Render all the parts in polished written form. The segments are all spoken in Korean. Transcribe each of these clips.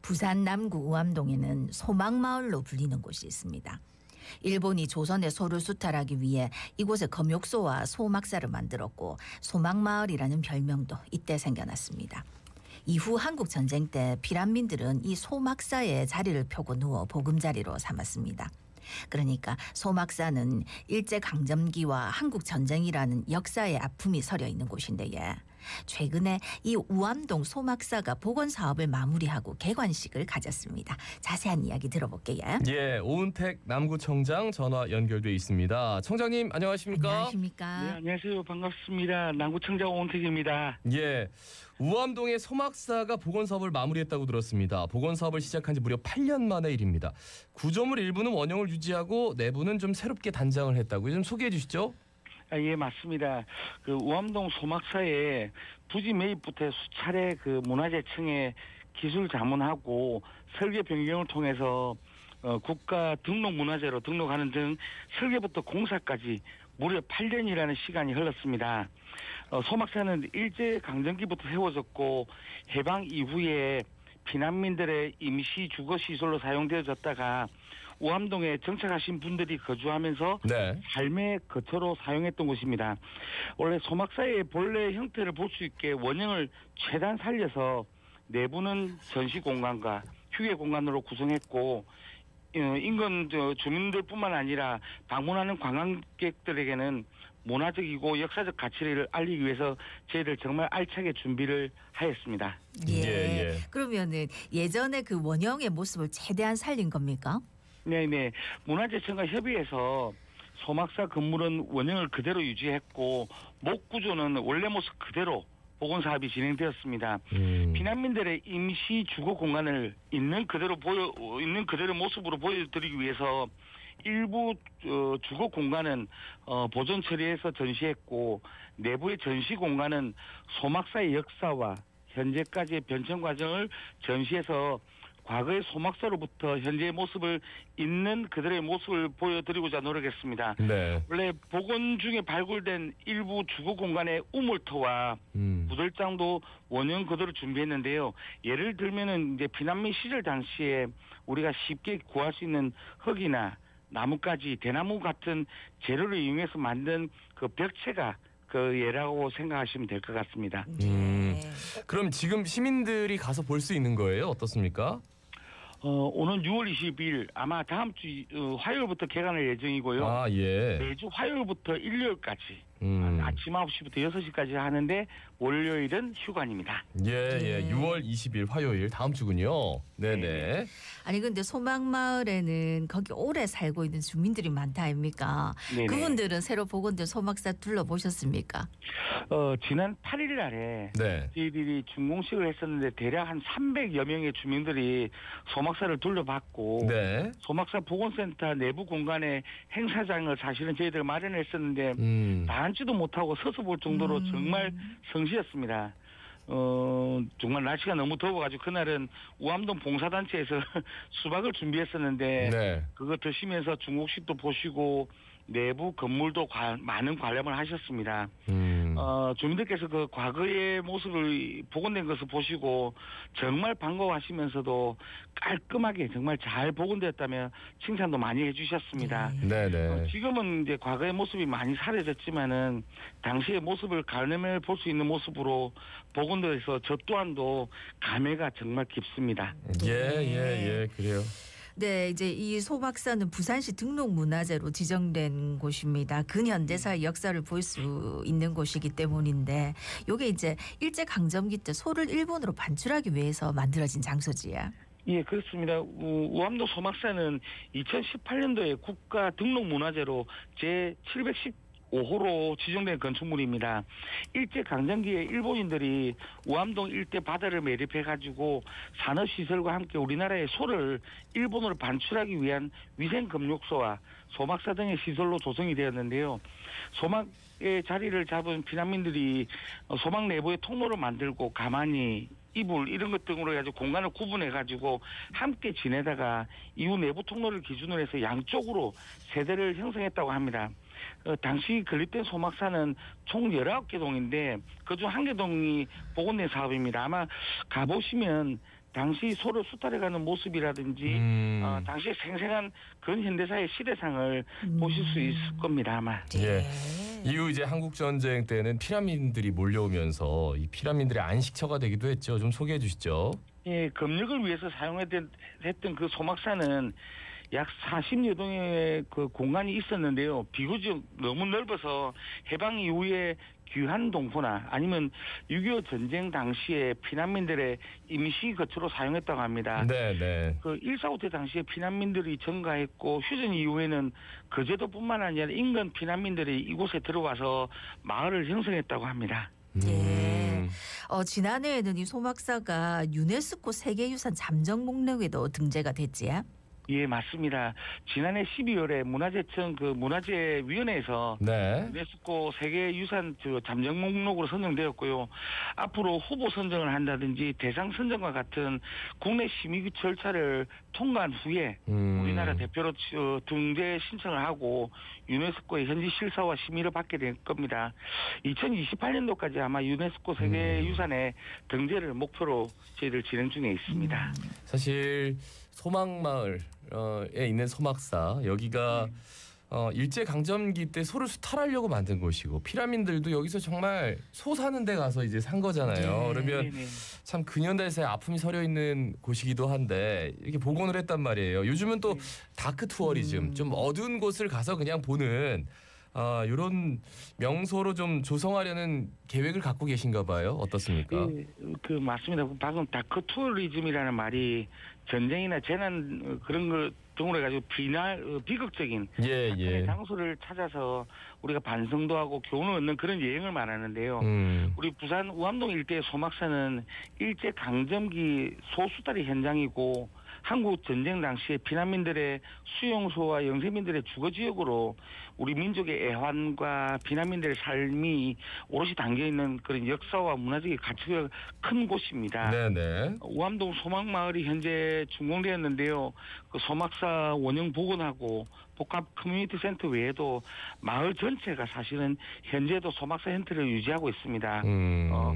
부산 남구 우암동에는 소막마을로 불리는 곳이 있습니다. 일본이 조선의 소를 수탈하기 위해 이곳에 검욕소와 소막사를 만들었고 소막마을이라는 별명도 이때 생겨났습니다. 이후 한국전쟁 때 피란민들은 이 소막사에 자리를 펴고 누워 보금자리로 삼았습니다. 그러니까 소막사는 일제강점기와 한국전쟁이라는 역사의 아픔이 서려 있는 곳인데 최근에 이 우암동 소막사가 복원사업을 마무리하고 개관식을 가졌습니다. 자세한 이야기 들어볼게요. 예, 오은택 남구청장 전화 연결돼 있습니다. 청장님 안녕하십니까? 안녕하십니까? 네, 안녕하세요. 반갑습니다. 남구청장 오은택입니다. 예, 우암동의 소막사가 복원사업을 마무리했다고 들었습니다. 복원사업을 시작한 지 무려 8년 만의 일입니다. 구조물 일부는 원형을 유지하고 내부는 좀 새롭게 단장을 했다고요. 좀 소개해 주시죠. 예, 맞습니다. 그 우암동 소막사에 부지 매입부터 수차례 그 문화재청에 기술 자문하고 설계 변경을 통해서 국가 등록 문화재로 등록하는 등 설계부터 공사까지 무려 8년이라는 시간이 흘렀습니다. 소막사는 일제 강점기부터 세워졌고 해방 이후에 피난민들의 임시 주거 시설로 사용되어졌다가 우암동에 정착하신 분들이 거주하면서 네. 삶의 거처로 사용했던 곳입니다. 원래 소막사의 본래 형태를 볼 수 있게 원형을 최대한 살려서 내부는 전시 공간과 휴게 공간으로 구성했고 인근 주민들뿐만 아니라 방문하는 관광객들에게는 문화적이고 역사적 가치를 알리기 위해서 저희들 정말 알차게 준비를 하였습니다. 예. 그러면은 예전에 그 원형의 모습을 최대한 살린 겁니까? 네네. 문화재청과 협의해서 소막사 건물은 원형을 그대로 유지했고 목 구조는 원래 모습 그대로 복원 사업이 진행되었습니다. 피난민들의 임시 주거 공간을 있는 그대로 모습으로 보여드리기 위해서 일부 주거 공간은 보존 처리해서 전시했고 내부의 전시 공간은 소막사의 역사와 현재까지의 변천 과정을 전시해서 과거의 소막사로부터 현재의 모습을 있는 그들의 모습을 보여드리고자 노력했습니다. 네. 원래 복원 중에 발굴된 일부 주거 공간의 우물터와 구들장도 원형 그대로 준비했는데요. 예를 들면은 이제 피난민 시절 당시에 우리가 쉽게 구할 수 있는 흙이나 나뭇가지, 대나무 같은 재료를 이용해서 만든 그 벽체가 그 예라고 생각하시면 될 것 같습니다. 그럼 지금 시민들이 가서 볼 수 있는 거예요? 어떻습니까? 오는 6월 20일 아마 다음 주 화요일부터 개관할 예정이고요. 아, 예. 매주 화요일부터 일요일까지 아침 9시부터 6시까지 하는데 월요일은 휴관입니다. 예. 6월 20일 화요일 다음 주군요. 네네. 아니 근데 소막마을에는 거기 오래 살고 있는 주민들이 많다 아닙니까? 네네. 그분들은 새로 복원된 소막사 둘러보셨습니까? 지난 8일 날에 네. 저희들이 준공식을 했었는데 대략 한 300여 명의 주민들이 소막사를 둘러봤고 네. 소막사 복원센터 내부 공간에 행사장을 사실은 저희들 마련했었는데 다 앉지도 못하고 서서 볼 정도로 정말 성시였습니다. 정말 날씨가 너무 더워가지고 그날은 우암동 봉사단체에서 수박을 준비했었는데 네. 그거 드시면서 중국식도 보시고 내부 건물도 많은 관람을 하셨습니다. 주민들께서 그 과거의 모습을 복원된 것을 보시고 정말 반가워하시면서도 깔끔하게 정말 잘 복원되었다며 칭찬도 많이 해주셨습니다. 네네. 지금은 이제 과거의 모습이 많이 사라졌지만은 당시의 모습을 가늠해 볼 수 있는 모습으로 복원돼서 저 또한도 감회가 정말 깊습니다. 예, 그래요. 네, 이제 이 소막사는 부산시 등록문화재로 지정된 곳입니다. 근현대사의 역사를 볼 수 있는 곳이기 때문인데 이게 이제 일제강점기 때 소를 일본으로 반출하기 위해서 만들어진 장소지요. 예, 그렇습니다. 우암동 소막사는 2018년도에 국가 등록문화재로 제715호로 지정된 건축물입니다. 일제강점기에 일본인들이 우암동 일대 바다를 매립해가지고 산업시설과 함께 우리나라의 소를 일본으로 반출하기 위한 위생검역소와 소막사 등의 시설로 조성이 되었는데요. 소막의 자리를 잡은 피난민들이 소막 내부에 통로를 만들고 가만히 이불 이런 것 등으로 해가지고 공간을 구분해가지고 함께 지내다가 이후 내부 통로를 기준으로 해서 양쪽으로 세대를 형성했다고 합니다. 당시 건립된 소막사는 총 19개 동인데 그중 1개 동이 복원된 사업입니다. 아마 가보시면 당시 소를 수탈해가는 모습이라든지 당시의 생생한 근현대사의 시대상을 보실 수 있을 겁니다 아마. 예. 이후 이제 한국 전쟁 때는 피라민들이 몰려오면서 이 피라민들의 안식처가 되기도 했죠. 좀 소개해 주시죠. 예, 검역을 위해서 사용했던 그 소막사는 약 40여 동의 그 공간이 있었는데요. 비교적 너무 넓어서 해방 이후에 귀한 동포나 아니면 6.25 전쟁 당시에 피난민들의 임시 거처로 사용했다고 합니다. 네. 그 1.4.5 때 당시에 피난민들이 증가했고 휴전 이후에는 거제도뿐만 아니라 인근 피난민들이 이곳에 들어와서 마을을 형성했다고 합니다. 예. 지난해에는 이 소막사가 유네스코 세계유산 잠정 목록에도 등재가 됐지요? 예, 맞습니다. 지난해 12월에 문화재청 그 문화재위원회에서 네. 유네스코 세계유산 잠정 목록으로 선정되었고요. 앞으로 후보 선정을 한다든지 대상 선정과 같은 국내 심의 절차를 통과한 후에 우리나라 대표로 등재 신청을 하고 유네스코의 현지 실사와 심의를 받게 될 겁니다. 2028년도까지 아마 유네스코 세계유산의 등재를 목표로 저희들 진행 중에 있습니다. 사실 소막마을에 있는 소막사 여기가 일제 강점기 때 소를 수탈하려고 만든 곳이고 피라민들도 여기서 정말 소 사는 데 가서 이제 산 거잖아요. 그러면 참 근현대사의 아픔이 서려 있는 곳이기도 한데 이렇게 복원을 했단 말이에요. 요즘은 또 다크 투어리즘 좀 어두운 곳을 가서 그냥 보는 이런 명소로 좀 조성하려는 계획을 갖고 계신가 봐요. 어떻습니까? 예, 그 맞습니다. 방금 다크 투어리즘이라는 말이 전쟁이나 재난 그런 걸 등으로 해가지고 비극적인 예. 장소를 찾아서 우리가 반성도 하고 교훈을 얻는 그런 여행을 말하는데요. 우리 부산 우암동 일대의 소막사는 일제 강점기 소수탈의 현장이고 한국 전쟁 당시에 피난민들의 수용소와 영세민들의 주거지역으로 우리 민족의 애환과 피난민들의 삶이 오롯이 담겨있는 그런 역사와 문화적인 가치가 큰 곳입니다. 네네. 우암동 소막마을이 현재 준공되었는데요. 그 소막사 원형 복원하고 복합 커뮤니티 센터 외에도 마을 전체가 사실은 현재도 소막사 형태를 유지하고 있습니다.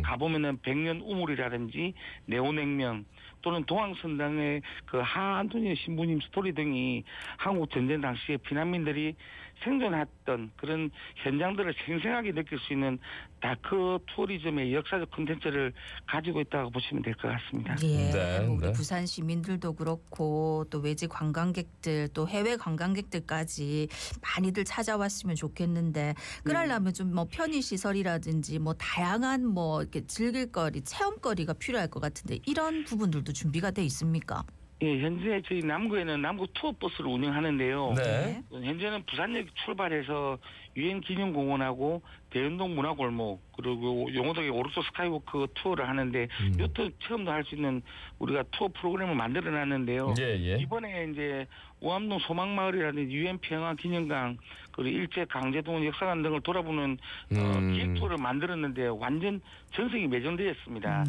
가보면은 백년 우물이라든지 네오냉면 또는 동항선당의 그 하안토니오 신부님 스토리 등이 한국 전쟁 당시에 피난민들이 생존했던 그런 현장들을 생생하게 느낄 수 있는 다크 투어리즘의 역사적 콘텐츠를 가지고 있다고 보시면 될 것 같습니다. 예, 우리 부산 시민들도 그렇고 또 외지 관광객들 또 해외 관광객들까지 많이들 찾아왔으면 좋겠는데 그러려면 좀 뭐 편의 시설이라든지 뭐 다양한 뭐 이렇게 즐길거리, 체험거리가 필요할 것 같은데 이런 부분들도 준비가 돼 있습니까? 예, 현재 저희 남구에는 남구 투어버스를 운영하는데요. 네. 현재는 부산역 출발해서 유엔 기념공원하고 대연동 문화골목 그리고 용호동의 오르소 스카이워크 투어를 하는데 요트 체험도 할 수 있는 우리가 투어 프로그램을 만들어놨는데요. 예. 이번에 이제 우암동 소막마을이라든지 유엔 평화 기념관 그리고 일제 강제동원 역사관 등을 돌아보는 기획 투어를 만들었는데 완전 전성이 매정되었습니다.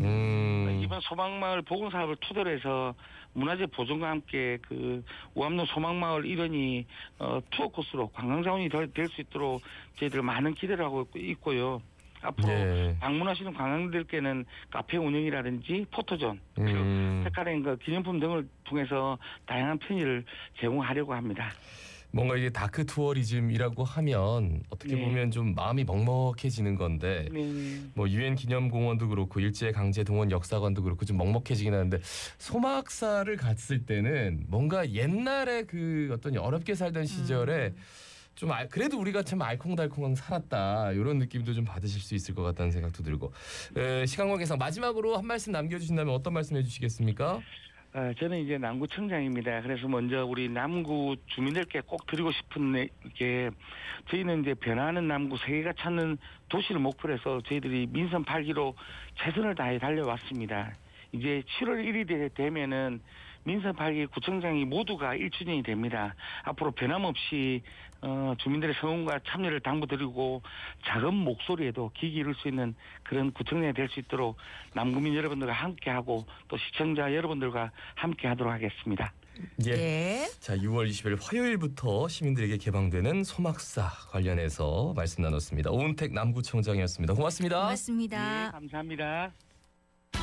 이번 소막마을 복원 사업을 토대로 해서 문화재 보존과 함께 그 우암동 소막마을 일원이 투어 코스로 관광 자원이 될 수 있도록 저희들 많은 기대를 하고 있고요. 앞으로 방문하시는 관광객들께는 카페 운영이라든지 포토존 그리고 색깔의 그 기념품 등을 통해서 다양한 편의를 제공하려고 합니다. 뭔가 이게 다크 투어리즘이라고 하면 어떻게 보면 좀 마음이 먹먹해지는 건데 뭐 유엔 기념공원도 그렇고 일제 강제 동원 역사관도 그렇고 좀 먹먹해지긴 하는데 소막사를 갔을 때는 뭔가 옛날에 그 어떤 어렵게 살던 시절에 좀 그래도 우리가 참 알콩달콩한 살았다 이런 느낌도 좀 받으실 수 있을 것 같다는 생각도 들고 시간 관계상 마지막으로 한 말씀 남겨주신다면 어떤 말씀 해주시겠습니까? 저는 이제 남구청장입니다. 그래서 먼저 우리 남구 주민들께 꼭 드리고 싶은 게 저희는 이제 변화하는 남구 세계가 찾는 도시를 목표로 해서 저희들이 민선 8기로 최선을 다해 달려왔습니다. 이제 7월 1일이 되면은 민선 8기 구청장이 모두가 1주년이 됩니다. 앞으로 변함없이 주민들의 성원과 참여를 당부드리고 작은 목소리에도 귀 기울일 수 있는 그런 구청장이 될 수 있도록 남구민 여러분들과 함께하고 또 시청자 여러분들과 함께하도록 하겠습니다. 예. 자, 6월 20일 화요일부터 시민들에게 개방되는 소막사 관련해서 말씀 나눴습니다. 오은택 남구청장이었습니다. 고맙습니다. 고맙습니다. 네, 감사합니다.